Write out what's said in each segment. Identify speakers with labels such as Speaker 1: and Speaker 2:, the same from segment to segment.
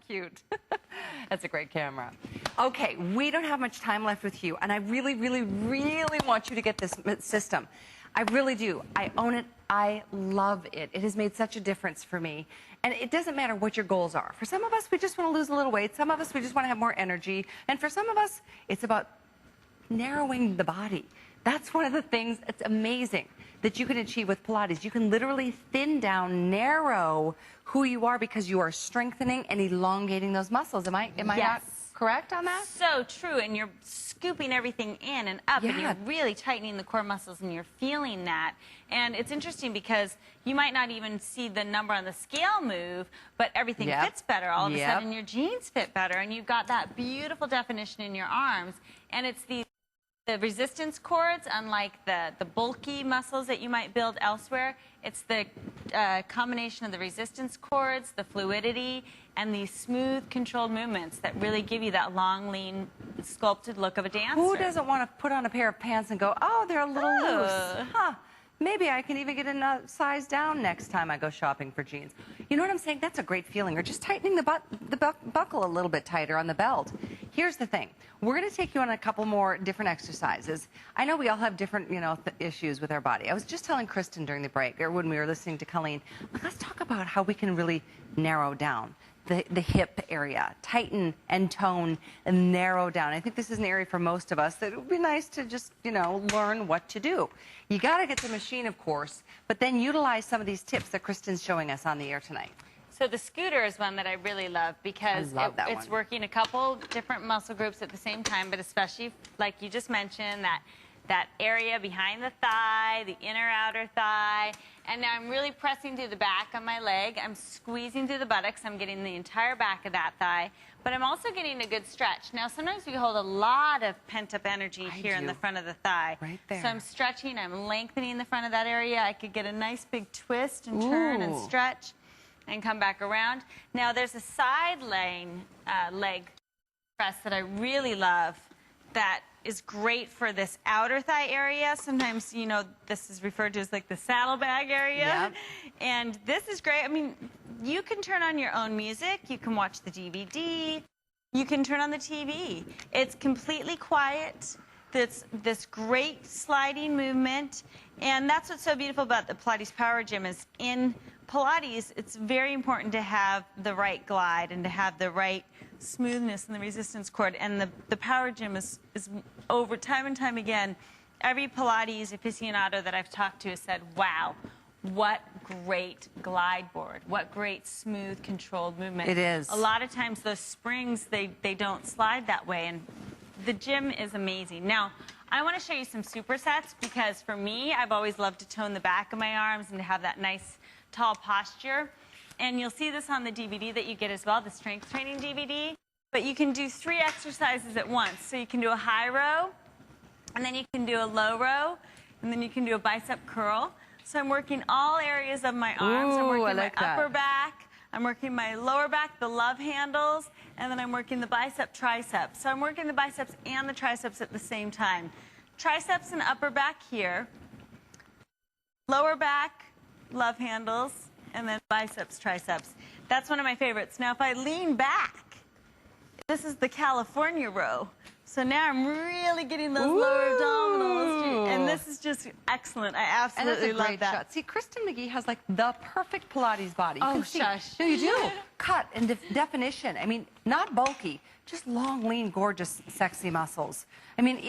Speaker 1: Cute. That's a great camera. Okay, we don't have much time left with you, and I really, really, really want you to get this system. I really do. I own it. I love it. It has made such a difference for me. And it doesn't matter what your goals are. For some of us, we just want to lose a little weight. Some of us, we just want to have more energy. And for some of us, it's about narrowing the body. That's one of the things that's amazing that you can achieve with Pilates. You can literally thin down, narrow who you are because you are strengthening and elongating those muscles. Am I not correct on that?
Speaker 2: So true, and you're scooping everything in and up, and you're really tightening the core muscles, and you're feeling that. And it's interesting because you might not even see the number on the scale move, but everything fits better. All of a sudden, your jeans fit better, and you've got that beautiful definition in your arms. And it's the resistance cords, unlike the bulky muscles that you might build elsewhere. It's the combination of the resistance cords, the fluidity, and these smooth, controlled movements that really give you that long, lean, sculpted look of a dancer.
Speaker 1: Who doesn't want to put on a pair of pants and go, oh, they're a little loose? Huh. Maybe I can even get a size down next time I go shopping for jeans. You know what I'm saying? That's a great feeling. Or just tightening the buckle a little bit tighter on the belt. Here's the thing. We're going to take you on a couple more different exercises. I know we all have different, issues with our body. I was just telling Kristen during the break, or when we were listening to Colleen, let's talk about how we can really narrow down the hip area, tighten and tone and narrow down. I think this is an area for most of us that it would be nice to just, learn what to do. You got to get the machine, of course, but then utilize some of these tips that Kristen's showing us on the air tonight.
Speaker 2: So the scooter is one that I really love because it's working a couple different muscle groups at the same time, but especially, like you just mentioned, that area behind the thigh, the inner outer thigh. And now I'm really pressing through the back of my leg. I'm squeezing through the buttocks. I'm getting the entire back of that thigh. But I'm also getting a good stretch. Now, sometimes we hold a lot of pent-up energy here in the front of the thigh.
Speaker 1: Right there.
Speaker 2: So I'm stretching. I'm lengthening the front of that area. I could get a nice big twist and turn and stretch and come back around. Now, there's a side leg press that I really love that is great for this outer thigh area. Sometimes, this is referred to as like the saddlebag area.
Speaker 1: Yep.
Speaker 2: And this is great. I mean, you can turn on your own music. You can watch the DVD. You can turn on the TV. It's completely quiet. This great sliding movement. And that's what's so beautiful about the Pilates Power Gym is in Pilates, it's very important to have the right glide and to have the right smoothness in the resistance cord. And the Power Gym is over time and time again, every Pilates aficionado that I've talked to has said, wow, what great glide board. What great, smooth, controlled movement.
Speaker 1: It is.
Speaker 2: A lot of times those springs, they don't slide that way. And the gym is amazing. Now, I want to show you some supersets because for me, I've always loved to tone the back of my arms and to have that nice, tall posture. And you'll see this on the DVD that you get as well, the strength training DVD. But you can do 3 exercises at once. So you can do a high row, and then you can do a low row, and then you can do a bicep curl. So I'm working all areas of my arms. I'm working my upper back. I'm working my lower back, the love handles, and then I'm working the bicep triceps. So I'm working the biceps and the triceps at the same time. Triceps and upper back here. Lower back, love handles, and then biceps, triceps. That's one of my favorites. Now, if I lean back, this is the California row. So now I'm really getting those lower abdominals. And this is just excellent. I absolutely love that.
Speaker 1: Shot. See, Kristen McGee has like the perfect Pilates body. You can see.
Speaker 2: Shush.
Speaker 1: No, you do. Cut and definition. I mean, not bulky, just long, lean, gorgeous, sexy muscles. I mean,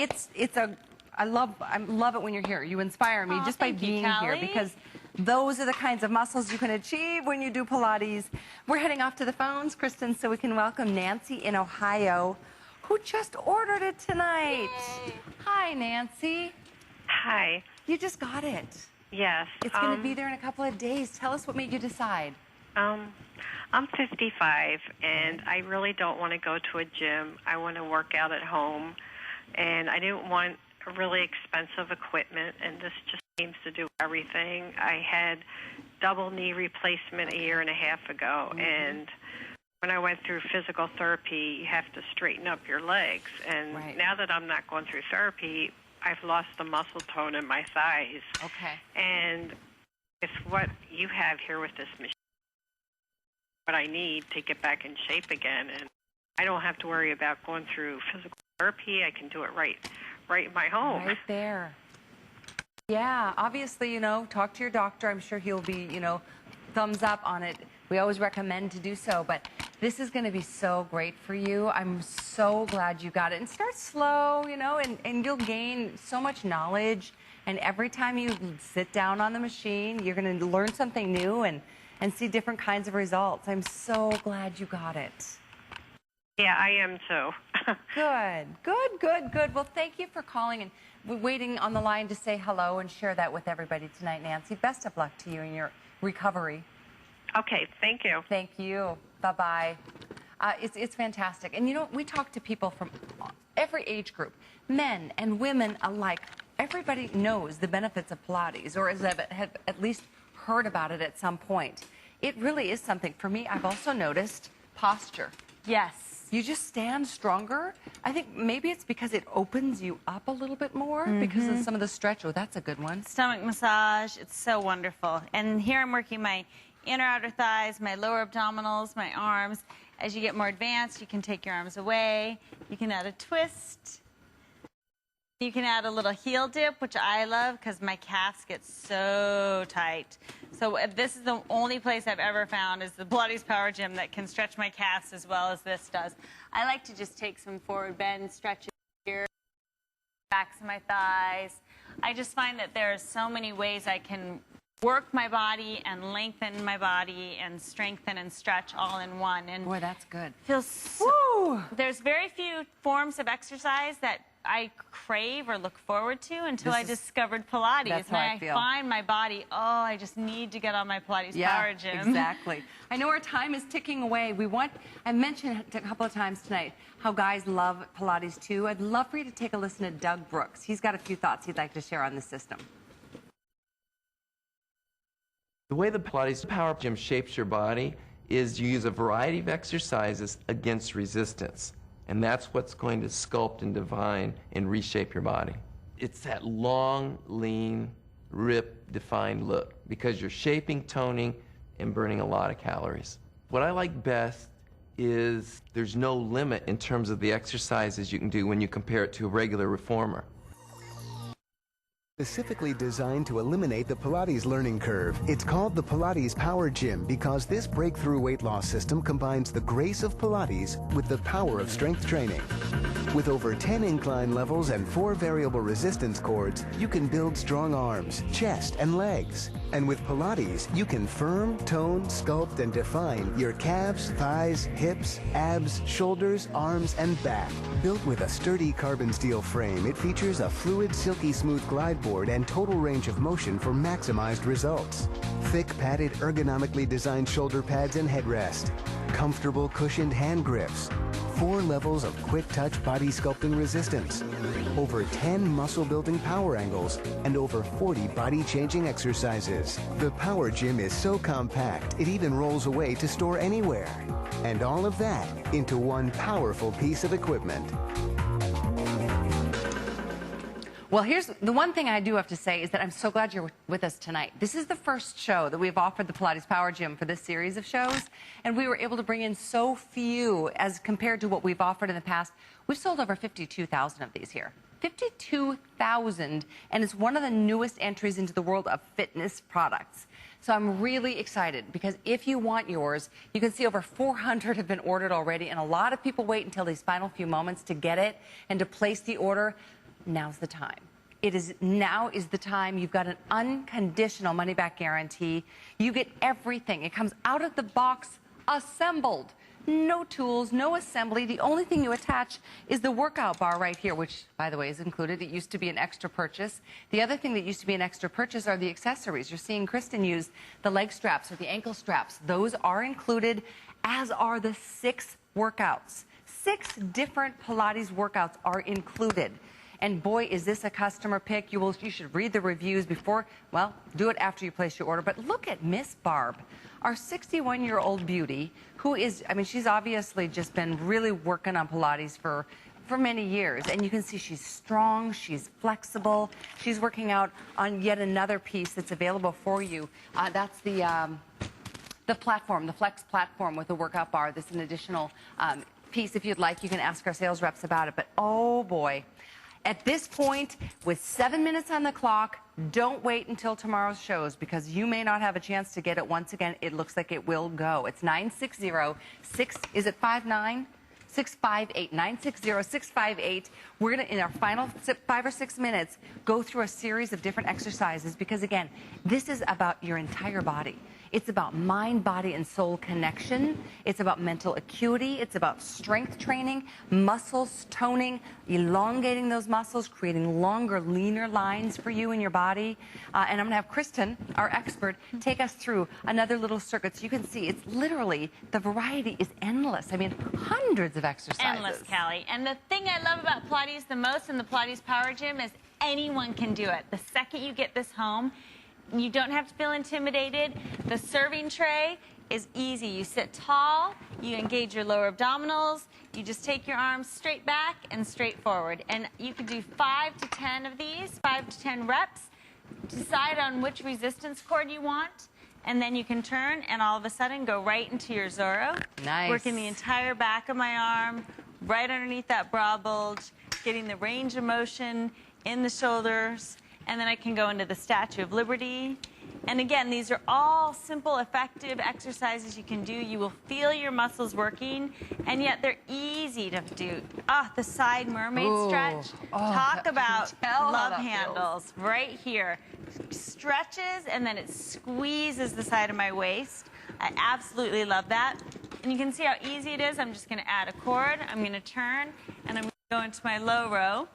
Speaker 1: I love it when you're here. You inspire me just by being here because those are the kinds of muscles you can achieve when you do Pilates. We're heading off to the phones, Kristen, so we can welcome Nancy in Ohio, who just ordered it tonight. Yay. Hi, Nancy.
Speaker 3: Hi.
Speaker 1: You just got it.
Speaker 3: Yes.
Speaker 1: It's going to be there in a couple of days. Tell us what made you decide.
Speaker 3: I'm 55, and I really don't want to go to a gym. I want to work out at home, and I didn't want really expensive equipment, and this just seems to do everything. I had double knee replacement a year and a half ago, and when I went through physical therapy, you have to straighten up your legs. And now that I'm not going through therapy, I've lost the muscle tone in my thighs.
Speaker 1: Okay.
Speaker 3: And it's what you have here with this machine. what I need to get back in shape again. And I don't have to worry about going through physical therapy. I can do it right in my home.
Speaker 1: Right there. Yeah, obviously, you know, talk to your doctor. I'm sure he'll be, you know, thumbs up on it. We always recommend to do so, but this is going to be so great for you. I'm so glad you got it. And start slow, you know, and you'll gain so much knowledge. And every time you sit down on the machine, you're going to learn something new and see different kinds of results. I'm so glad you got it.
Speaker 3: Yeah, I am too.
Speaker 1: Good. Well, thank you for calling and waiting on the line to say hello and share that with everybody tonight, Nancy. Best of luck to you in your recovery.
Speaker 3: Okay, thank you.
Speaker 1: Thank you. Bye-bye. It's fantastic. And, you know, we talk to people from every age group, men and women alike. Everybody knows the benefits of Pilates, or have at least heard about it at some point. It really is something. For me, I've also noticed posture.
Speaker 2: Yes.
Speaker 1: You just stand stronger. I think maybe it's because it opens you up a little bit more because of some of the stretch. Oh, that's a good one.
Speaker 2: Stomach massage. It's so wonderful. And here I'm working my inner outer thighs, my lower abdominals, my arms. As you get more advanced, you can take your arms away. You can add a twist. You can add a little heel dip, which I love because my calves get so tight. So this is the only place I've ever found is the Pilates Power Gym that can stretch my calves as well as this does. I like to just take some forward bend stretches here, backs of my thighs. I just find that there are so many ways I can work my body and lengthen my body and strengthen and stretch all in one. And
Speaker 1: boy, that's good.
Speaker 2: Feels so, there's very few forms of exercise that I crave or look forward to until I discovered Pilates.
Speaker 1: That's how I feel.
Speaker 2: Find my body, oh, I just need to get on my Pilates Power Gym.
Speaker 1: Exactly. I know our time is ticking away. I mentioned a couple of times tonight how guys love Pilates too. I'd love for you to take a listen to Doug Brooks. He's got a few thoughts he'd like to share on the system.
Speaker 4: The way the Pilates Power Gym shapes your body is you use a variety of exercises against resistance. And that's what's going to sculpt and define and reshape your body. It's that long, lean, ripped, defined look because you're shaping, toning, and burning a lot of calories. What I like best is there's no limit in terms of the exercises you can do when you compare it to a regular reformer.
Speaker 5: Specifically designed to eliminate the Pilates learning curve. It's called the Pilates Power Gym because this breakthrough weight loss system combines the grace of Pilates with the power of strength training. With over 10 incline levels and 4 variable resistance cords, you can build strong arms, chest, and legs. And with Pilates, you can firm, tone, sculpt, and define your calves, thighs, hips, abs, shoulders, arms, and back. Built with a sturdy carbon steel frame, it features a fluid, silky smooth glide board and total range of motion for maximized results. Thick, padded, ergonomically designed shoulder pads and headrest. Comfortable, cushioned hand grips. 4 levels of quick-touch body sculpting resistance. Over 10 muscle-building power angles and over 40 body-changing exercises. The Power Gym is so compact, it even rolls away to store anywhere. And all of that into one powerful piece of equipment.
Speaker 1: Well, here's the one thing I do have to say is that I'm so glad you're with us tonight. This is the first show that we've offered the Pilates Power Gym for this series of shows, and we were able to bring in so few as compared to what we've offered in the past. We've sold over 52,000 of these here. 52,000, and it's one of the newest entries into the world of fitness products. So I'm really excited because if you want yours, you can see over 400 have been ordered already, and a lot of people wait until these final few moments to get it and to place the order. Now's the time. Now is the time. You've got an unconditional money-back guarantee. You get everything. It comes out of the box assembled. No tools, no assembly. The only thing you attach is the workout bar right here, which, by the way, is included. It used to be an extra purchase. The other thing that used to be an extra purchase are the accessories. You're seeing Kristen use the leg straps or the ankle straps. Those are included, as are the 6 workouts. 6 different Pilates workouts are included. And boy, is this a customer pick. You should read the reviews before, well, do it after you place your order. But look at Miss Barb, our 61-year-old beauty, who is, I mean, she's obviously just been really working on Pilates for many years. And you can see she's strong, she's flexible. She's working out on yet another piece that's available for you. That's the The platform, the Flex platform with the workout bar. This is an additional piece. If you'd like, you can ask our sales reps about it. But oh boy, at this point, with 7 minutes on the clock, don't wait until tomorrow's shows because you may not have a chance to get it once again. It looks like it will go. It's 960-6, is it 59? 658, 960-658. We're going to, in our final 5 or 6 minutes, go through a series of different exercises because, again, this is about your entire body. It's about mind, body, and soul connection. It's about mental acuity. It's about strength training, muscles, toning, elongating those muscles, creating longer, leaner lines for you in your body. And I'm going to have Kristen, our expert, take us through another little circuit so you can see it's literally, the variety is endless. I mean, hundreds of exercises.
Speaker 2: Endless, Callie. And the thing I love about Pilates the most in the Pilates Power Gym is anyone can do it. The second you get this home, you don't have to feel intimidated. The serving tray is easy. You sit tall, you engage your lower abdominals, you just take your arms straight back and straight forward. And you can do 5 to 10 of these, 5 to 10 reps. Decide on which resistance cord you want, and then you can turn and all of a sudden go right into your Zorro.
Speaker 1: Nice.
Speaker 2: Working the entire back of my arm, right underneath that bra bulge, getting the range of motion in the shoulders. And then I can go into the Statue of Liberty. And again, these are all simple, effective exercises you can do. You will feel your muscles working, and yet they're easy to do. Ah, the side mermaid stretch. Talk about love handles right here. Stretches, and then it squeezes the side of my waist. I absolutely love that. And you can see how easy it is. I'm just going to add a cord. I'm going to turn, and I'm going to go into my low row.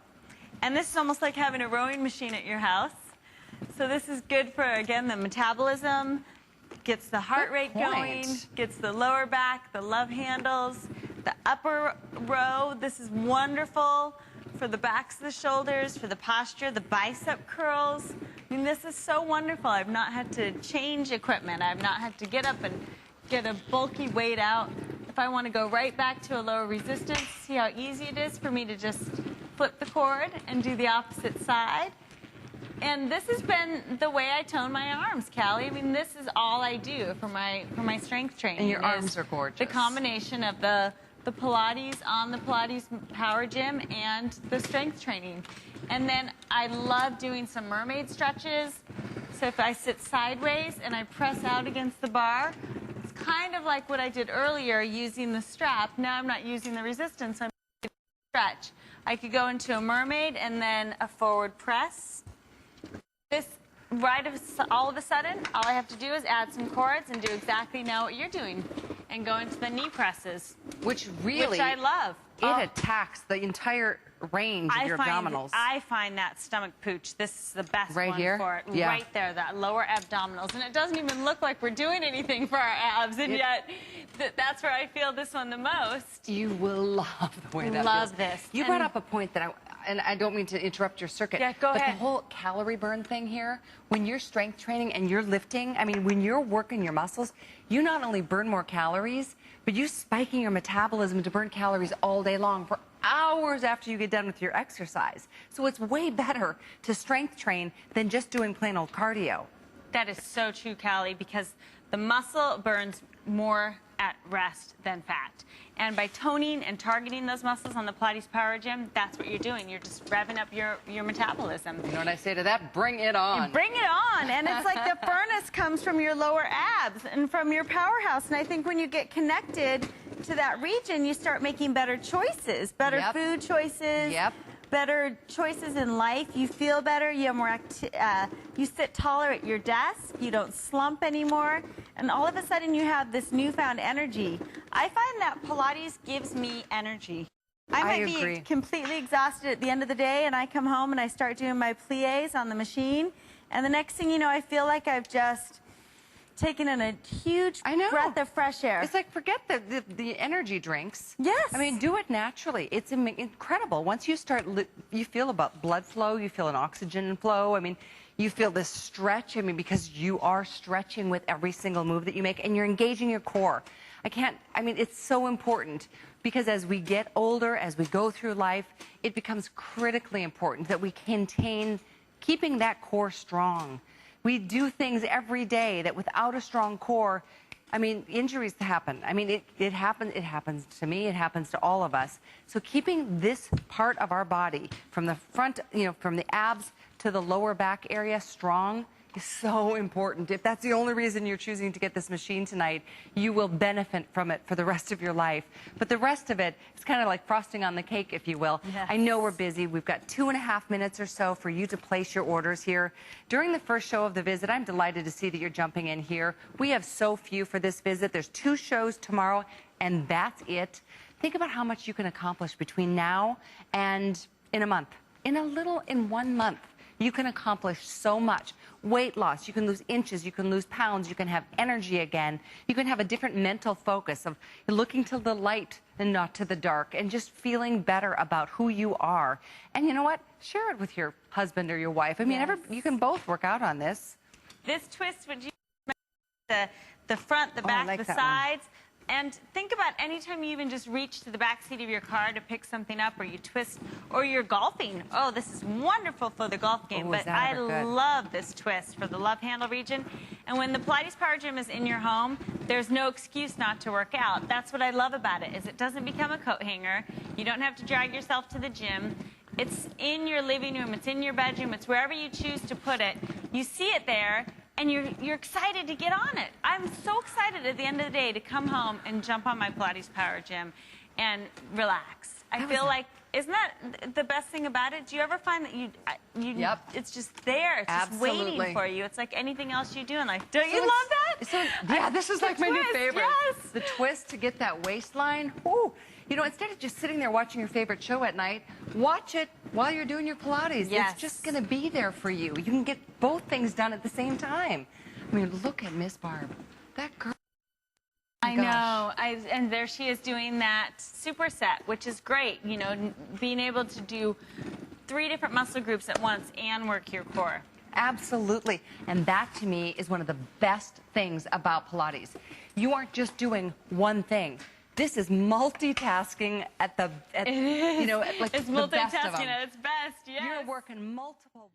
Speaker 2: And this is almost like having a rowing machine at your house. So this is good for, again, the metabolism, gets the heart rate going, gets the lower back, the love handles, the upper row. This is wonderful for the backs of the shoulders, for the posture, the bicep curls. I mean, this is so wonderful. I've not had to change equipment. I've not had to get up and get a bulky weight out. If I want to go right back to a lower resistance, see how easy it is for me to just flip the cord and do the opposite side. And this has been the way I tone my arms, Callie. I mean, this is all I do for my strength training.
Speaker 1: And your arms are gorgeous.
Speaker 2: The combination of the Pilates on the Pilates Power Gym and the strength training. And then I love doing some mermaid stretches. So if I sit sideways and I press out against the bar, it's kind of like what I did earlier using the strap. Now I'm not using the resistance, I'm using the stretch. I could go into a mermaid and then a forward press. This, all of a sudden, all I have to do is add some cords and do exactly now what you're doing and go into the knee presses.
Speaker 1: Which
Speaker 2: I love.
Speaker 1: It attacks the entire range of your abdominals.
Speaker 2: I find that stomach pooch, this is the best
Speaker 1: right
Speaker 2: one
Speaker 1: here?
Speaker 2: for it.
Speaker 1: Yeah.
Speaker 2: Right there, that lower abdominals. And it doesn't even look like we're doing anything for our abs, and yet that's where I feel this one the most.
Speaker 1: You will love the way that feels.
Speaker 2: Love this.
Speaker 1: You brought up a point that and I don't mean to interrupt your circuit.
Speaker 2: Yeah, go ahead.
Speaker 1: But the whole calorie burn thing here, when you're strength training and you're lifting, I mean, when you're working your muscles, you not only burn more calories, but you're spiking your metabolism to burn calories all day long for hours after you get done with your exercise. So it's way better to strength train than just doing plain old cardio.
Speaker 2: That is so true, Callie, because the muscle burns more at rest than fat. And by toning and targeting those muscles on the Pilates Power Gym, that's what you're doing. You're just revving up your metabolism.
Speaker 1: You know what I say to that? Bring it on.
Speaker 2: Bring it on. And it's like the furnace comes from your lower abs and from your powerhouse. And I think when you get connected to that region, you start making better choices, better food choices. Better choices in life. You feel better. You have more you sit taller at your desk. You don't slump anymore. And all of a sudden, you have this newfound energy. I find that Pilates gives me energy. I might be completely exhausted at the end of the day, and I come home and I start doing my plies on the machine. And the next thing you know, I feel like I've just taken in a huge breath of fresh air.
Speaker 1: It's like, forget the energy drinks.
Speaker 2: Yes.
Speaker 1: I mean, do it naturally. It's incredible. Once you start, you feel about blood flow, you feel an oxygen flow. I mean, you feel this stretch. I mean, because you are stretching with every single move that you make, and you're engaging your core. I mean, it's so important because as we get older, as we go through life, it becomes critically important that we maintain keeping that core strong. We do things every day that without a strong core, I mean, injuries happen. I mean, it happens to me, it happens to all of us. So keeping this part of our body from the front, from the abs to the lower back area strong is so important. If that's the only reason you're choosing to get this machine tonight, you will benefit from it for the rest of your life. But the rest of it is kind of like frosting on the cake, if you will.
Speaker 2: Yes.
Speaker 1: I know we're busy. We've got 2.5 minutes or so for you to place your orders here. During the first show of the visit, I'm delighted to see that you're jumping in here. We have so few for this visit. There's 2 shows tomorrow, and that's it. Think about how much you can accomplish between now and in a month. In 1 month. You can accomplish so much. Weight loss, you can lose inches, you can lose pounds, you can have energy again. You can have a different mental focus of looking to the light and not to the dark, and just feeling better about who you are. And you know what? Share it with your husband or your wife. I mean,
Speaker 2: Yes.
Speaker 1: you can both work out on this.
Speaker 2: This twist, would you the front, the
Speaker 1: I
Speaker 2: back,
Speaker 1: like
Speaker 2: the
Speaker 1: that one.
Speaker 2: sides? And think about anytime you even just reach to the back seat of your car to pick something up, or you twist, or you're golfing. Oh, this is wonderful for the golf game.
Speaker 1: Oh, is
Speaker 2: but
Speaker 1: that
Speaker 2: I
Speaker 1: ever good?
Speaker 2: love this twist for the love handle region. And when the Pilates Power Gym is in your home, there's no excuse not to work out. That's what I love about it, is it doesn't become a coat hanger. You don't have to drag yourself to the gym. It's in your living room, it's in your bedroom, it's wherever you choose to put it. You see it there, and you're excited to get on it. I'm so excited at the end of the day to come home and jump on my Pilates Power Gym and relax. I feel like, isn't that the best thing about it? Do you ever find that
Speaker 1: Yep.
Speaker 2: it's just there, it's just
Speaker 1: Absolutely.
Speaker 2: waiting for you? It's like anything else you do in life. Don't you
Speaker 1: So
Speaker 2: love that?
Speaker 1: So, yeah, this is like my new
Speaker 2: twist,
Speaker 1: favorite.
Speaker 2: yes.
Speaker 1: The twist to get that waistline. Woo. You know, instead of just sitting there watching your favorite show at night, watch it while you're doing your Pilates.
Speaker 2: Yes.
Speaker 1: It's just going to be there for you. You can get both things done at the same time. I mean, look at Miss Barb. That girl.
Speaker 2: I
Speaker 1: gosh.
Speaker 2: know, and there she is doing that superset, which is great. You know, being able to do 3 different muscle groups at once and work your core.
Speaker 1: Absolutely. And that, to me, is one of the best things about Pilates. You aren't just doing one thing. This is multitasking at
Speaker 2: It is.
Speaker 1: like
Speaker 2: It's
Speaker 1: the best of
Speaker 2: multitasking
Speaker 1: them.
Speaker 2: at its best, yes.
Speaker 1: You're working multiple...